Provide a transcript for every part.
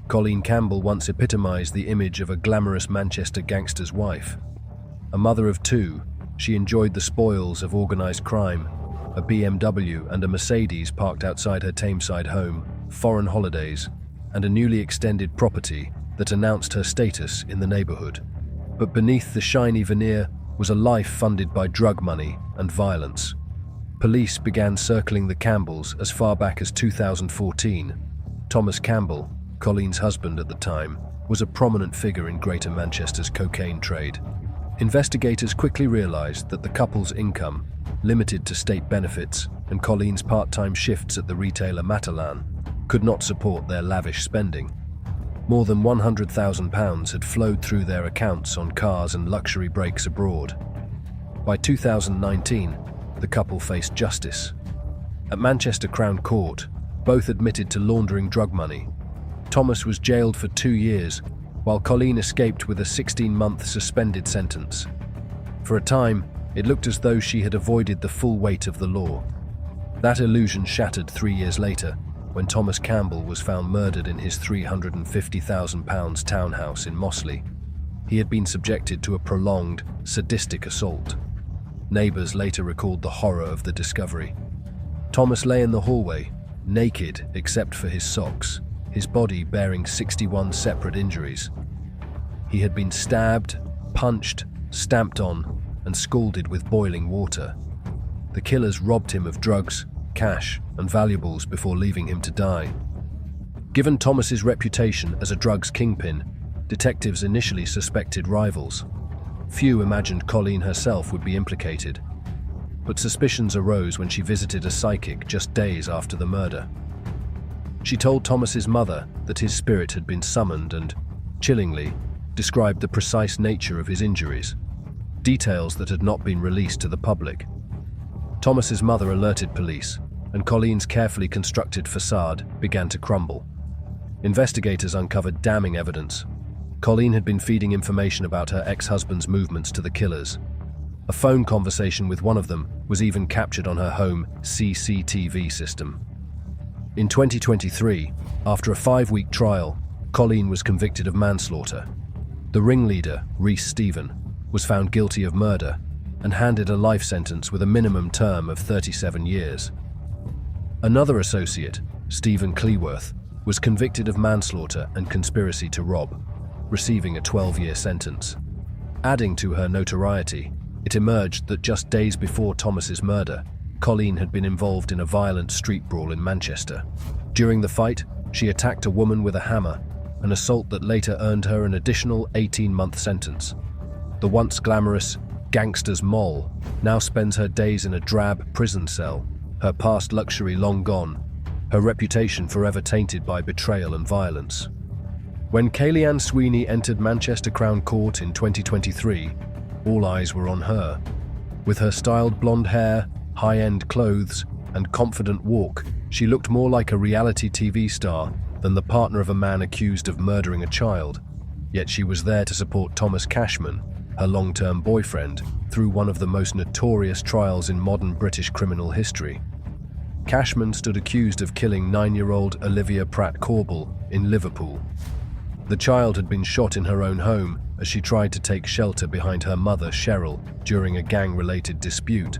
Colleen Campbell once epitomized the image of a glamorous Manchester gangster's wife. A mother of two, she enjoyed the spoils of organized crime, a BMW and a Mercedes parked outside her Tameside home, foreign holidays, and a newly extended property that announced her status in the neighborhood. But beneath the shiny veneer was a life funded by drug money and violence. Police began circling the Campbells as far back as 2014. Thomas Campbell, Colleen's husband at the time, was a prominent figure in Greater Manchester's cocaine trade. Investigators quickly realized that the couple's income, limited to state benefits and Colleen's part-time shifts at the retailer Matalan, could not support their lavish spending. More than £100,000 had flowed through their accounts on cars and luxury breaks abroad. By 2019, the couple faced justice. At Manchester Crown Court, both admitted to laundering drug money. Thomas was jailed for 2 years, while Colleen escaped with a 16-month suspended sentence. For a time, it looked as though she had avoided the full weight of the law. That illusion shattered 3 years later, when Thomas Campbell was found murdered in his £350,000 townhouse in Mossley. He had been subjected to a prolonged, sadistic assault. Neighbours later recalled the horror of the discovery. Thomas lay in the hallway, naked except for his socks, his body bearing 61 separate injuries. He had been stabbed, punched, stamped on, and scalded with boiling water. The killers robbed him of drugs, cash, and valuables before leaving him to die. Given Thomas's reputation as a drugs kingpin, detectives initially suspected rivals. Few imagined Colleen herself would be implicated, but suspicions arose when she visited a psychic just days after the murder. She told Thomas's mother that his spirit had been summoned and, chillingly, described the precise nature of his injuries, details that had not been released to the public. Thomas's mother alerted police, and Colleen's carefully constructed façade began to crumble. Investigators uncovered damning evidence. Colleen had been feeding information about her ex-husband's movements to the killers. A phone conversation with one of them was even captured on her home CCTV system. In 2023, after a 5-week trial, Colleen was convicted of manslaughter. The ringleader, Rhys Stephen, was found guilty of murder and handed a life sentence with a minimum term of 37 years. Another associate, Stephen Cleworth, was convicted of manslaughter and conspiracy to rob, receiving a 12-year sentence. Adding to her notoriety, it emerged that just days before Thomas's murder, Colleen had been involved in a violent street brawl in Manchester. During the fight, she attacked a woman with a hammer, an assault that later earned her an additional 18-month sentence. The once glamorous Gangster's moll now spends her days in a drab prison cell, her past luxury long gone, her reputation forever tainted by betrayal and violence. When Kayleanne Sweeney entered Manchester Crown Court in 2023, all eyes were on her. With her styled blonde hair, high-end clothes, and confident walk, she looked more like a reality TV star than the partner of a man accused of murdering a child. Yet she was there to support Thomas Cashman, her long-term boyfriend, through one of the most notorious trials in modern British criminal history. Cashman stood accused of killing 9-year-old Olivia Pratt-Corbell in Liverpool. The child had been shot in her own home as she tried to take shelter behind her mother, Cheryl, during a gang-related dispute.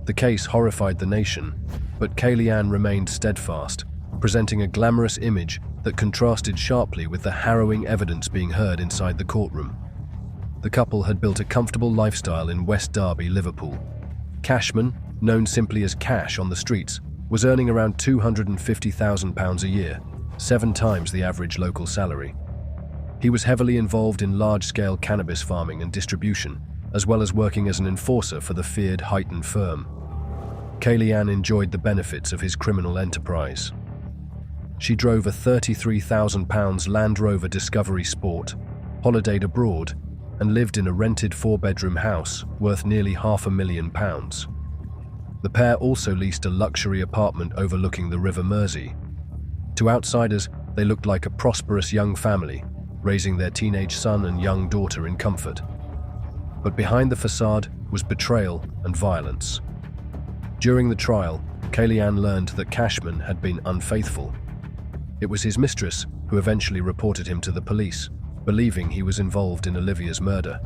The case horrified the nation, but Kayleanne remained steadfast, presenting a glamorous image that contrasted sharply with the harrowing evidence being heard inside the courtroom. The couple had built a comfortable lifestyle in West Derby, Liverpool. Cashman, known simply as Cash on the streets, was earning around £250,000 a year, 7 times the average local salary. He was heavily involved in large-scale cannabis farming and distribution, as well as working as an enforcer for the feared Heighton firm. Kayleanne enjoyed the benefits of his criminal enterprise. She drove a £33,000 Land Rover Discovery Sport, holidayed abroad, and lived in a rented 4-bedroom house worth nearly £500,000. The pair also leased a luxury apartment overlooking the River Mersey. To outsiders, they looked like a prosperous young family, raising their teenage son and young daughter in comfort. But behind the façade was betrayal and violence. During the trial, Kayleanne learned that Cashman had been unfaithful. It was his mistress who eventually reported him to the police, believing he was involved in Olivia's murder.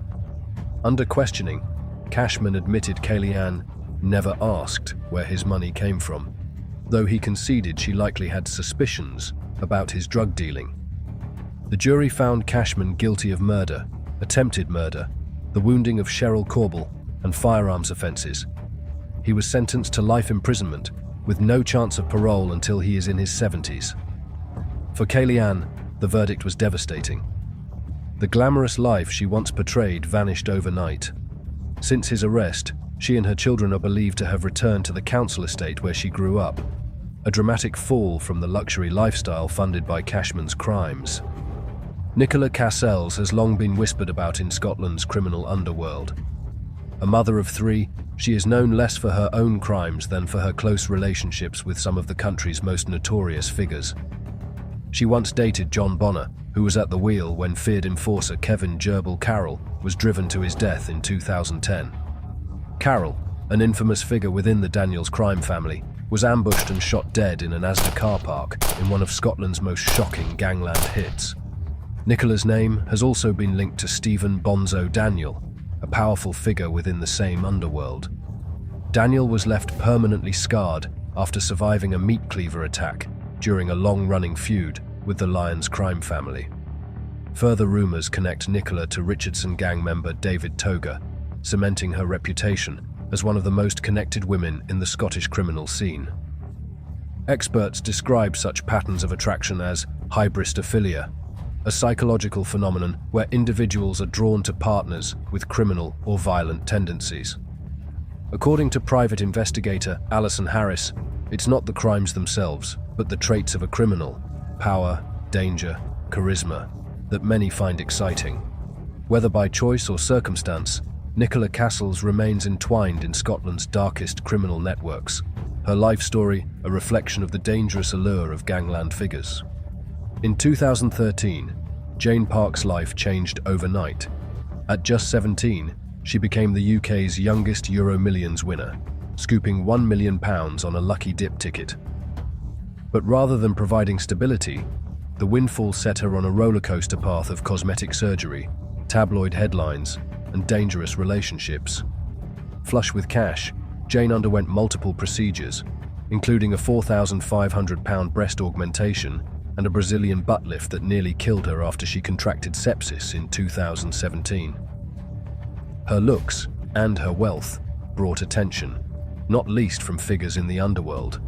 Under questioning, Cashman admitted Kayleanne never asked where his money came from, though he conceded she likely had suspicions about his drug dealing. The jury found Cashman guilty of murder, attempted murder, the wounding of Cheryl Corbell, and firearms offenses. He was sentenced to life imprisonment with no chance of parole until he is in his 70s. For Kayleanne, the verdict was devastating. The glamorous life she once portrayed vanished overnight. Since his arrest, she and her children are believed to have returned to the council estate where she grew up, a dramatic fall from the luxury lifestyle funded by Cashman's crimes. Nicola Cassells has long been whispered about in Scotland's criminal underworld. A mother of 3, she is known less for her own crimes than for her close relationships with some of the country's most notorious figures. She once dated John Bonner, who was at the wheel when feared enforcer Kevin "Gerbil" Carroll was driven to his death in 2010. Carroll, an infamous figure within the Daniels crime family, was ambushed and shot dead in an Asda car park in one of Scotland's most shocking Gangland hits. Nicola's name has also been linked to Stephen "Bonzo" Daniel, a powerful figure within the same underworld. Daniel was left permanently scarred after surviving a meat cleaver attack during a long-running feud with the Lyons crime family. Further rumors connect Nicola to Richardson gang member David Toga, cementing her reputation as one of the most connected women in the Scottish criminal scene. Experts describe such patterns of attraction as hybristophilia, a psychological phenomenon where individuals are drawn to partners with criminal or violent tendencies. According to private investigator Alison Harris, it's not the crimes themselves, but the traits of a criminal, power, danger, charisma, that many find exciting. Whether by choice or circumstance, Nicola Cassells remains entwined in Scotland's darkest criminal networks, her life story a reflection of the dangerous allure of gangland figures. In 2013, Jane Park's life changed overnight. At just 17, she became the UK's youngest Euro Millions winner, scooping £1 million on a lucky dip ticket. But rather than providing stability, the windfall set her on a rollercoaster path of cosmetic surgery, tabloid headlines, and dangerous relationships. Flush with cash, Jane underwent multiple procedures, including a £4,500 breast augmentation and a Brazilian butt lift that nearly killed her after she contracted sepsis in 2017. Her looks and her wealth brought attention, not least from figures in the underworld.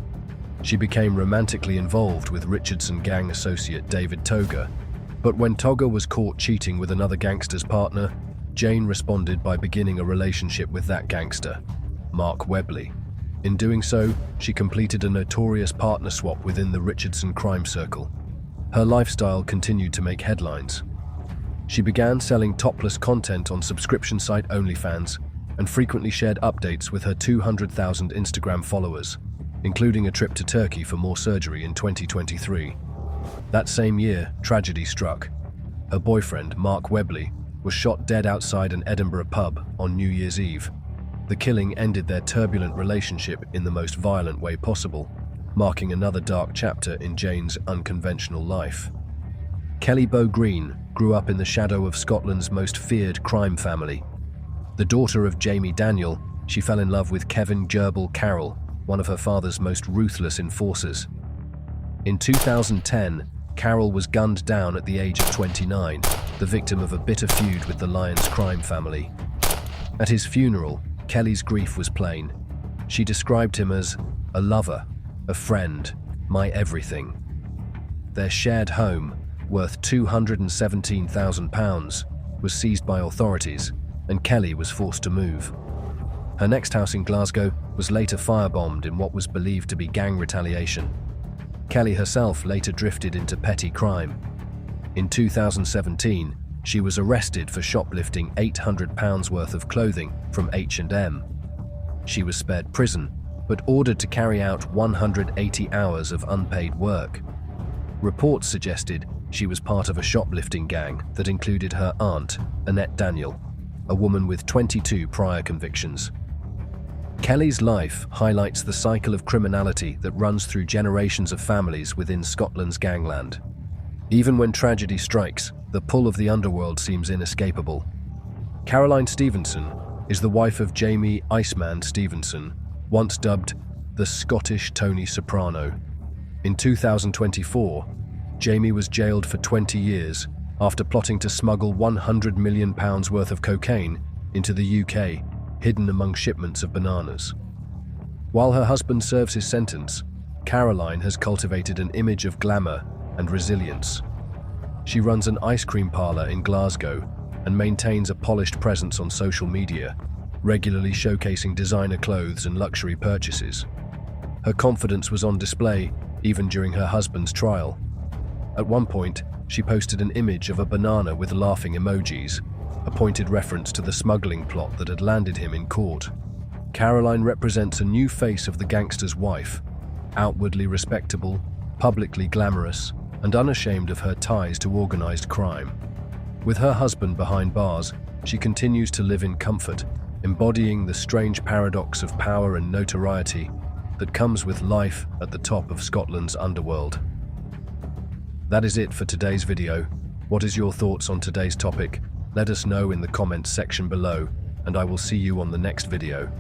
She became romantically involved with Richardson gang associate David Toga, but when Toga was caught cheating with another gangster's partner, Jane responded by beginning a relationship with that gangster, Mark Webley. In doing so, she completed a notorious partner swap within the Richardson crime circle. Her lifestyle continued to make headlines. She began selling topless content on subscription site OnlyFans and frequently shared updates with her 200,000 Instagram followers, including a trip to Turkey for more surgery in 2023. That same year, tragedy struck. Her boyfriend, Mark Webley, was shot dead outside an Edinburgh pub on New Year's Eve. The killing ended their turbulent relationship in the most violent way possible, marking another dark chapter in Jane's unconventional life. Kelly Bow Green grew up in the shadow of Scotland's most feared crime family. The daughter of Jamie Daniel, she fell in love with Kevin "Gerbil" Carroll, one of her father's most ruthless enforcers. In 2010, Carroll was gunned down at the age of 29, the victim of a bitter feud with the Lyons crime family. At his funeral, Kelly's grief was plain. She described him as a lover, a friend, my everything. Their shared home, worth £217,000, was seized by authorities, and Kelly was forced to move. Her next house in Glasgow was later firebombed in what was believed to be gang retaliation. Kelly herself later drifted into petty crime. In 2017, she was arrested for shoplifting £800 worth of clothing from H&M. She was spared prison, but ordered to carry out 180 hours of unpaid work. Reports suggested she was part of a shoplifting gang that included her aunt, Annette Daniel, a woman with 22 prior convictions. Kelly's life highlights the cycle of criminality that runs through generations of families within Scotland's gangland. Even when tragedy strikes, the pull of the underworld seems inescapable. Caroline Stevenson is the wife of Jamie "Iceman" Stevenson, once dubbed the Scottish Tony Soprano. In 2024, Jamie was jailed for 20 years after plotting to smuggle £100 million worth of cocaine into the UK, hidden among shipments of bananas. While her husband serves his sentence, Caroline has cultivated an image of glamour and resilience. She runs an ice cream parlor in Glasgow and maintains a polished presence on social media, regularly showcasing designer clothes and luxury purchases. Her confidence was on display even during her husband's trial. At one point, she posted an image of a banana with laughing emojis, a pointed reference to the smuggling plot that had landed him in court. Caroline represents a new face of the gangster's wife, outwardly respectable, publicly glamorous, and unashamed of her ties to organized crime. With her husband behind bars, she continues to live in comfort, embodying the strange paradox of power and notoriety that comes with life at the top of Scotland's underworld. That is it for today's video. What is your thoughts on today's topic? Let us know in the comments section below, and I will see you on the next video.